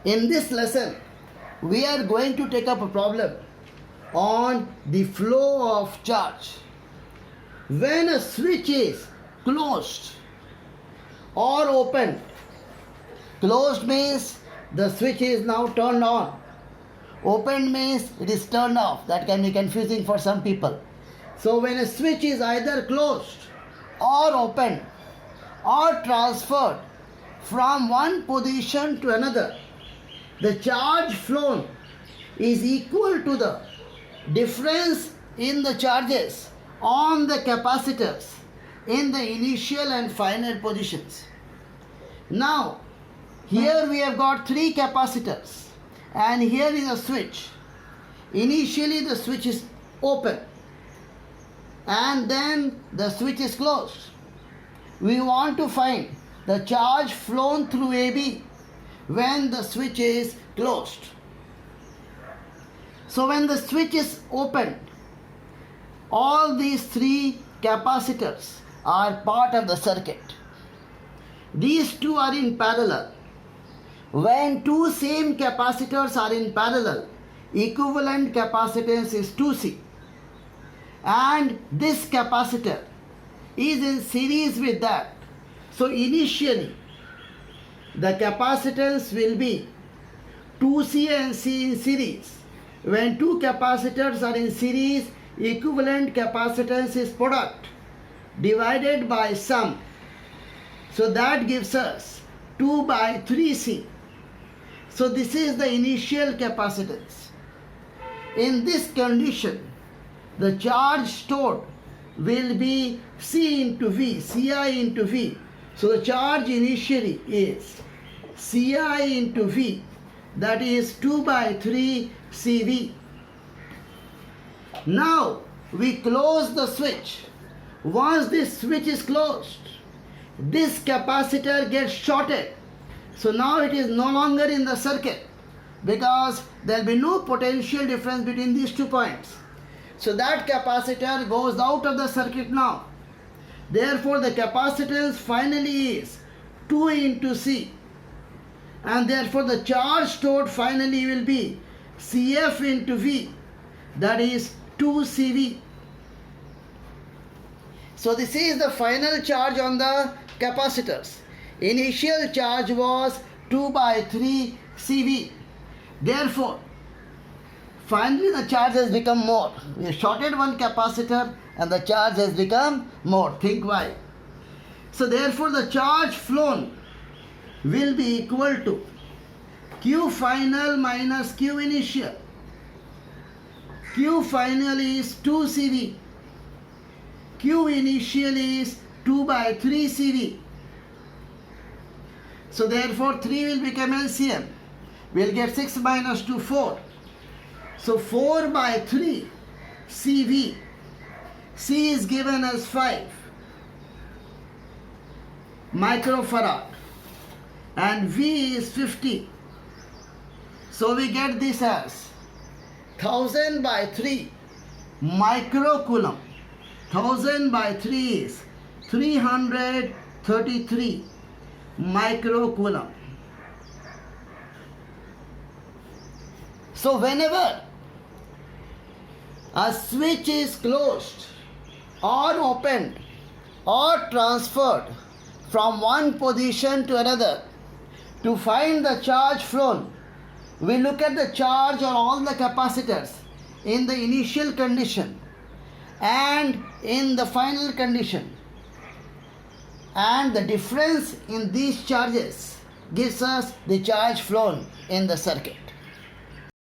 In this lesson, we are going to take up a problem on the flow of charge. When a switch is closed or opened, closed means the switch is now turned on. Opened means it is turned off. That can be confusing for some people. So when a switch is either closed or opened or transferred from one position to another, the charge flown is equal to the difference in the charges on the capacitors in the initial and final positions. Now, here we have got three capacitors and here is a switch. Initially the switch is open and then the switch is closed. We want to find the charge flown through AB when the switch is closed. So when the switch is opened, all these three capacitors are part of the circuit. These two are in parallel. When two same capacitors are in parallel, equivalent capacitance is 2C. And this capacitor is in series with that. So initially, the capacitance will be 2C and C in series. When two capacitors are in series, equivalent capacitance is product divided by sum. So that gives us 2 by 3C. So this is the initial capacitance. In this condition, the charge stored will be C into V, Ci into V. So the charge initially is Ci into V, that is 2 by 3 CV. Now we close the switch. Once this switch is closed, this capacitor gets shorted. So now it is no longer in the circuit because there will be no potential difference between these 2 points. So that capacitor goes out of the circuit now. Therefore the capacitance finally is 2 into C. And therefore the charge stored finally will be Cf into V, that is 2CV. So this is the final charge on the capacitors. Initial charge was 2 by 3 CV. Therefore, finally the charge has become more. We have shorted one capacitor and the charge has become more. Think why. So therefore the charge flown will be equal to Q final minus Q initial. Q final is 2 CV. Q initial is 2 by 3 CV. So therefore 3 will become LCM. We will get 6 minus 2, 4. So 4 by 3 CV. C is given as 5 microfarad and V is 50. So we get this as 1000 by 3 microcoulomb. 1000 by 3 is 333 microcoulomb. So whenever a switch is closed or opened or transferred from one position to another, to find the charge flown, we look at the charge on all the capacitors in the initial condition and in the final condition, and the difference in these charges gives us the charge flown in the circuit.